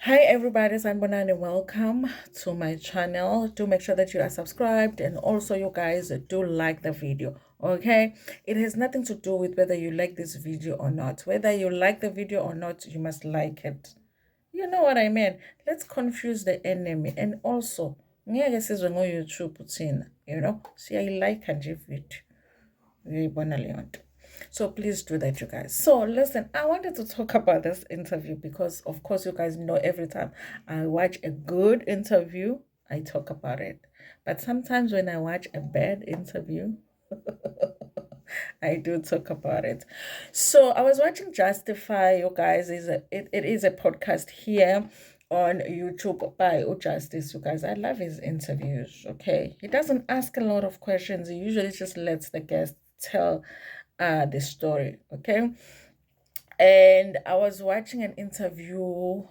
Hi everybody, Sanbonani. Welcome to my channel. Do make sure that you are subscribed, and also you guys do like the video. Okay, it has nothing to do with whether you like this video or not. Whether you like the video or not, you must like it. You know what I mean? Let's confuse the enemy. And also ngeke sizwe ngo-YouTube thina, siyayilike nje ivideo. Uyayibona leyo nto. So please do that, you guys. So listen, I wanted to talk about this interview because, of course, you guys know every time I watch a good interview, I talk about it. But sometimes when I watch a bad interview, I do talk about it. So I was watching Justify, you guys. It is a podcast here on YouTube by Justice, you guys. I love his interviews. Okay, he doesn't ask a lot of questions. He usually just lets the guests tell the story. Okay, and I was watching an interview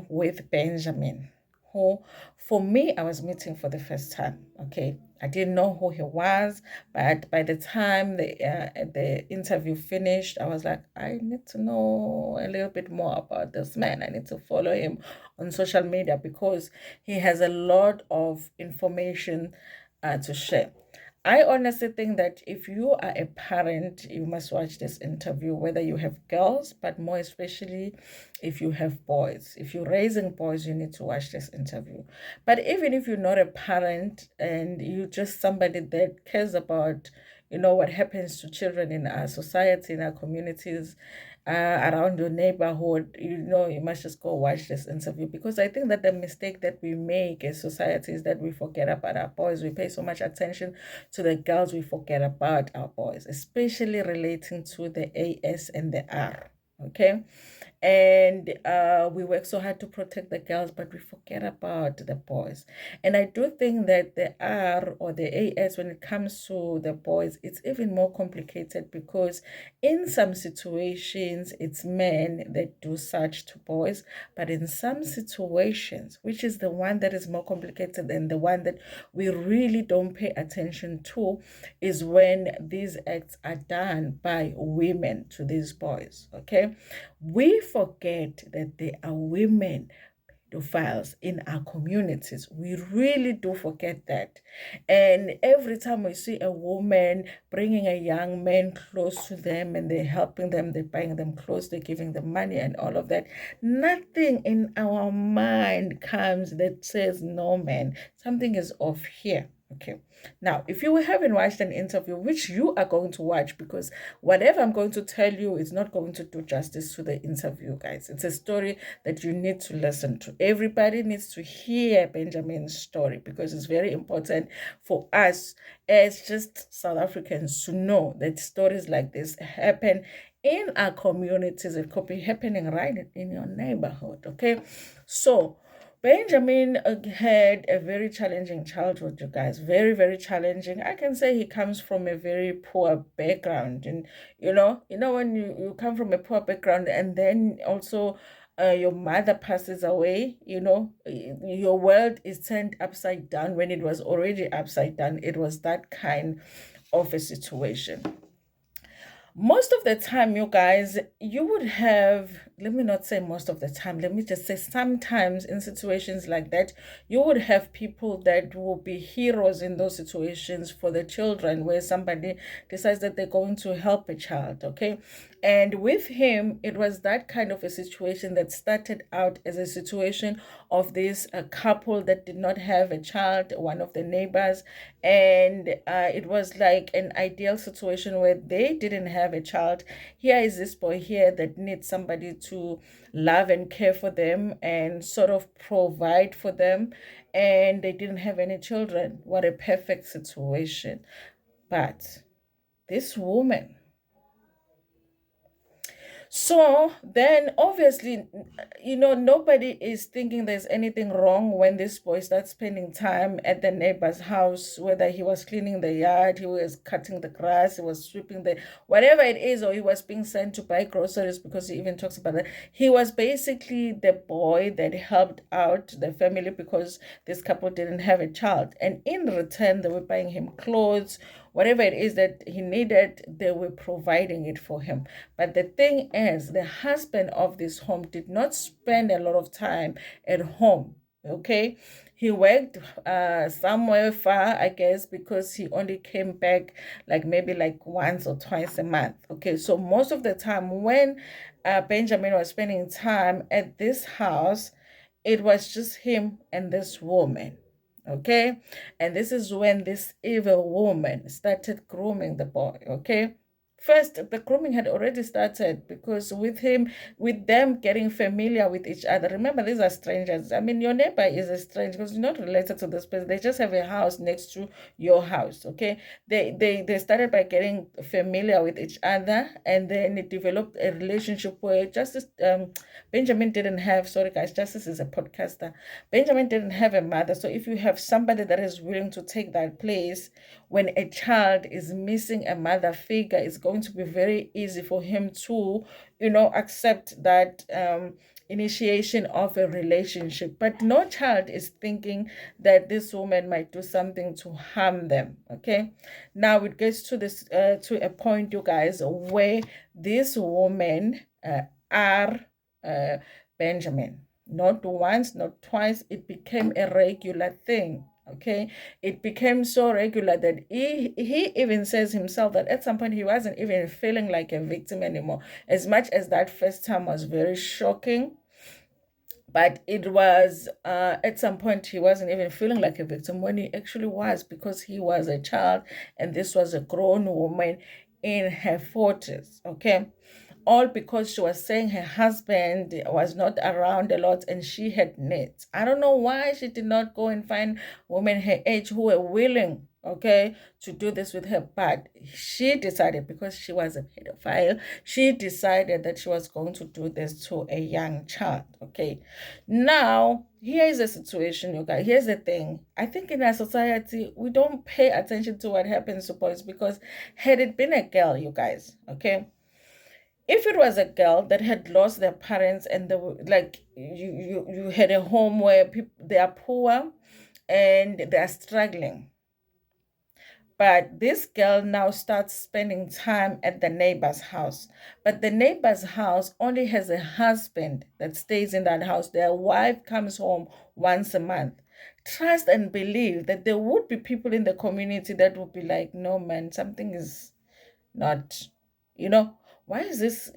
with Benjamin, who, for me, I was meeting for the first time. Okay, I didn't know who he was, but by the time the interview finished, I was like, I need to know a little bit more about this man. I need to follow him on social media because he has a lot of information to share. I honestly think that if you are a parent, you must watch this interview, whether you have girls, but more especially if you have boys. If you're raising boys, you need to watch this interview. But even if you're not a parent and you're just somebody that cares about, what happens to children in our society, in our communities, around your neighborhood, you must just go watch this interview, because I think that the mistake that we make as society is that we forget about our boys. We pay so much attention to the girls, we forget about our boys, especially relating to the AS and the R. Okay, and we work so hard to protect the girls, but we forget about the boys. And I do think that the R or the AS, when it comes to the boys, it's even more complicated, because in some situations it's men that do such to boys, but in some situations, which is the one that is more complicated and the one that we really don't pay attention to, is when these acts are done by women to these boys. Okay, we forget that there are women pedophiles in our communities. We really do forget that. And every time we see a woman bringing a young man close to them and they're helping them, they're buying them clothes, they're giving them money and all of that, nothing in our mind comes that says, no, man, something is off here. Okay. Now, if you haven't watched an interview, which you are going to watch, because whatever I'm going to tell you is not going to do justice to the interview, guys. It's a story that you need to listen to. Everybody needs to hear Benjamin's story, because it's very important for us as just South Africans to know that stories like this happen in our communities. It could be happening right in your neighborhood. Okay. So Benjamin had a very challenging childhood, you guys. Very, very challenging. I can say he comes from a very poor background. And, when you come from a poor background and then also your mother passes away, your world is turned upside down when it was already upside down. It was that kind of a situation. Most of the time, you guys, you would have, let me not say most of the time, let me just say sometimes in situations like that, you would have people that will be heroes in those situations for the children, where somebody decides that they're going to help a child. Okay. And with him, it was that kind of a situation that started out as a situation of this couple that did not have a child, one of the neighbors. And it was like an ideal situation where they didn't have a child. Here is this boy here that needs somebody to love and care for them and sort of provide for them. And they didn't have any children. What a perfect situation. But this woman, so then obviously, nobody is thinking there's anything wrong when this boy starts spending time at the neighbor's house, whether he was cleaning the yard, he was cutting the grass, he was sweeping whatever it is, or he was being sent to buy groceries, because he even talks about that. He was basically the boy that helped out the family because this couple didn't have a child. And in return, they were buying him clothes, whatever it is that he needed, they were providing it for him. But the thing is, the husband of this home did not spend a lot of time at home. Okay, he worked somewhere far, I guess, because he only came back like maybe like once or twice a month. Okay, so most of the time when Benjamin was spending time at this house, it was just him and this woman. Okay, and this is when this evil woman started grooming the boy. Okay, first the grooming had already started because with them getting familiar with each other. Remember, these are strangers. I mean, your neighbor is a stranger because you're not related to this person. They just have a house next to your house. Okay, they started by getting familiar with each other, and then it developed a relationship where Justice Benjamin didn't have, sorry guys, Justice is a podcaster. Benjamin didn't have a mother. So if you have somebody that is willing to take that place when a child is missing a mother figure, it's going to be very easy for him to, accept that initiation of a relationship. But no child is thinking that this woman might do something to harm them. Okay, now it gets to this to a point, you guys, where this woman are Benjamin. Not once, not twice. It became a regular thing. Okay, it became so regular that he even says himself that at some point he wasn't even feeling like a victim anymore. As much as that first time was very shocking, but it was at some point he wasn't even feeling like a victim when he actually was, because he was a child and this was a grown woman in her 40s. Okay, all because she was saying her husband was not around a lot and she had needs. I don't know why she did not go and find women her age who were willing, okay, to do this with her, but she decided, because she was a pedophile, she decided that she was going to do this to a young child. Okay, now here is the situation, you guys. Here's the thing. I think in our society we don't pay attention to what happens to boys, because had it been a girl, you guys, okay, if it was a girl that had lost their parents and they were like, you had a home where people, they are poor and they are struggling, but this girl now starts spending time at the neighbor's house, but the neighbor's house only has a husband that stays in that house. Their wife comes home once a month. Trust and believe that there would be people in the community that would be like, no man, something is not, you know, why is this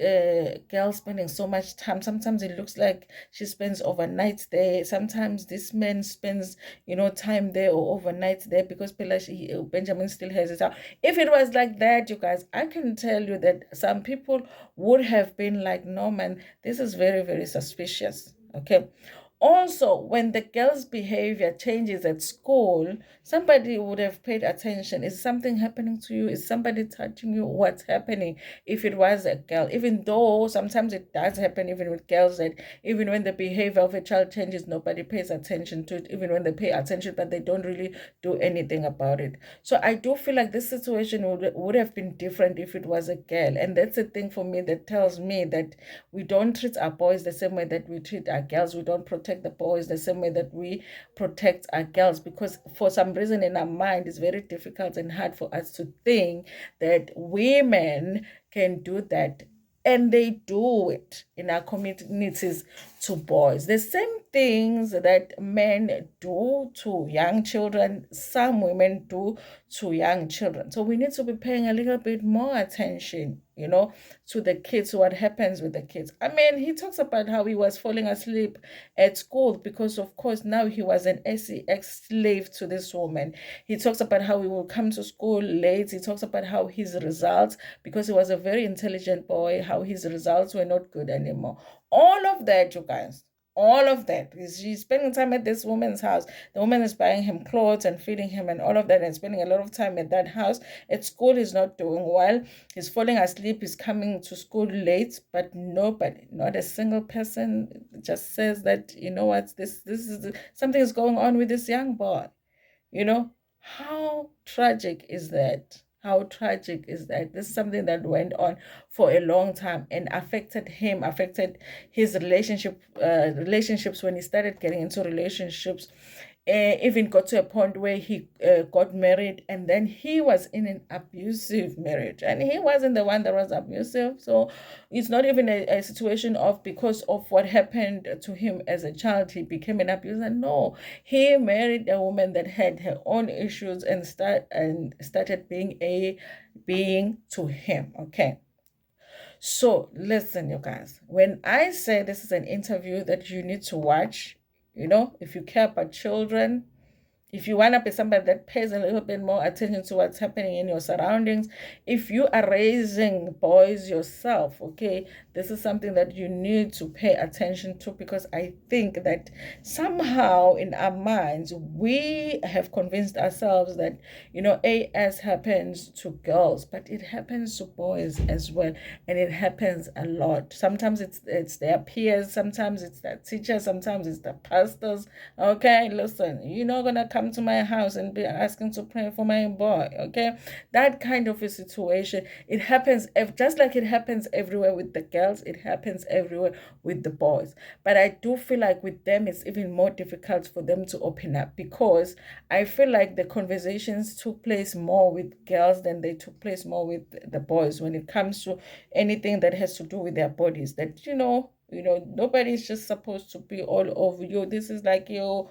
girl spending so much time? Sometimes it looks like she spends overnight there. Sometimes this man spends, time there or overnight there, because Benjamin still has his house. If it was like that, you guys, I can tell you that some people would have been like, no man, this is very, very suspicious. Okay. Also, when the girl's behavior changes at school, somebody would have paid attention. Is something happening to you? Is somebody touching you? What's happening? If it was a girl, even though sometimes it does happen, even with girls, that even when the behavior of a child changes, nobody pays attention to it, even when they pay attention, but they don't really do anything about it. So I do feel like this situation would have been different if it was a girl. And that's the thing for me that tells me that we don't treat our boys the same way that we treat our girls. We don't protect the boys the same way that we protect our girls, because for some reason in our mind it's very difficult and hard for us to think that women can do that, and they do it in our communities to boys. The same things that men do to young children, some women do to young children. So we need to be paying a little bit more attention, to the kids, what happens with the kids. I mean, he talks about how he was falling asleep at school because, of course, now he was an ex-slave to this woman. He talks about how he will come to school late. He talks about how his results, because he was a very intelligent boy, how his results were not good anymore. All of that, you guys, all of that. He's spending time at this woman's house. The woman is buying him clothes and feeding him and all of that, and spending a lot of time at that house. At school, he's not doing well. He's falling asleep. He's coming to school late, but nobody, not a single person, just says that, you know what, this is something is going on with this young boy. How tragic is that? How tragic is that? This is something that went on for a long time and affected him, affected his relationships when he started getting into relationships. even got to a point where he got married, and then he was in an abusive marriage, and he wasn't the one that was abusive. So it's not even a situation of because of what happened to him as a child he became an abuser. No, he married a woman that had her own issues and started being a being to him. Okay. So listen, you guys, when I say this is an interview that you need to watch, if you care about children, if you want to be somebody that pays a little bit more attention to what's happening in your surroundings, if you are raising boys yourself, okay, this is something that you need to pay attention to, because I think that somehow in our minds we have convinced ourselves that AS happens to girls, but it happens to boys as well, and it happens a lot. Sometimes it's their peers, sometimes it's their teachers, sometimes it's the pastors. Okay, listen, you're not gonna come to my house and be asking to pray for my boy. Okay, that kind of a situation, it happens just like it happens everywhere with the girls, it happens everywhere with the boys. But I do feel like with them it's even more difficult for them to open up, because I feel like the conversations took place more with girls than they took place more with the boys when it comes to anything that has to do with their bodies. That nobody's just supposed to be all over you. This is like your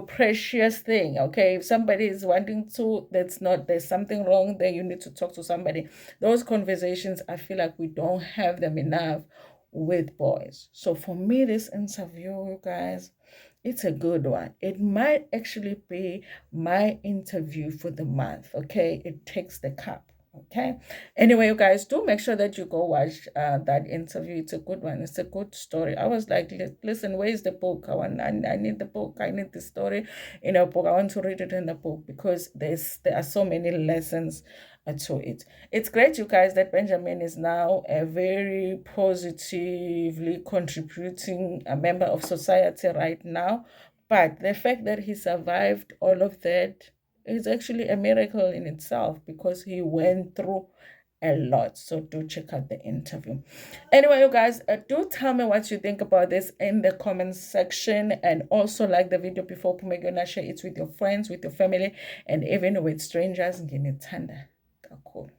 precious thing. Okay, if somebody is wanting to, there's something wrong there, you need to talk to somebody. Those conversations, I feel like we don't have them enough with boys. So for me, this interview, you guys, it's a good one. It might actually be my interview for the month. Okay, it takes the cup. Okay, anyway, you guys, do make sure that you go watch that interview. It's a good one. It's a good story. I was like, listen, where's the book? I need the book. I need the story in a book. I want to read it in the book, because there are so many lessons to it. It's great, you guys, that Benjamin is now a very positively contributing a member of society right now. But the fact that he survived all of that is actually a miracle in itself, because he went through a lot. So do check out the interview. Anyway, you guys, do tell me what you think about this in the comments section, and also like the video before Pumegona, share it with your friends, with your family, and even with strangers. Cool.